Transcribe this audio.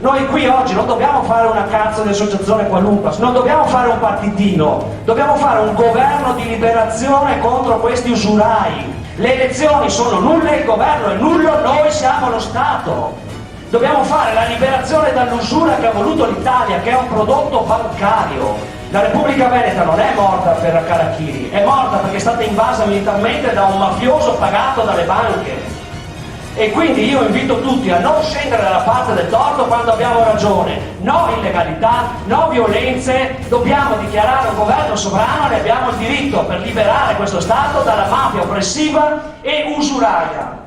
Noi qui oggi non dobbiamo fare una cazzo di associazione qualunque, non dobbiamo fare un partitino, dobbiamo fare un governo di liberazione contro questi usurai. Le elezioni sono nulle, il governo è nullo, noi siamo lo Stato. Dobbiamo fare la liberazione dall'usura che ha voluto l'Italia, che è un prodotto bancario. La Repubblica Veneta non è morta per Caracchiri, è morta perché è stata invasa militarmente da un mafioso pagato dalle banche. E quindi io invito tutti a non scendere dalla parte del torto quando abbiamo ragione. No illegalità, no violenze, dobbiamo dichiarare un governo sovrano e abbiamo il diritto per liberare questo Stato dalla mafia oppressiva e usuraia.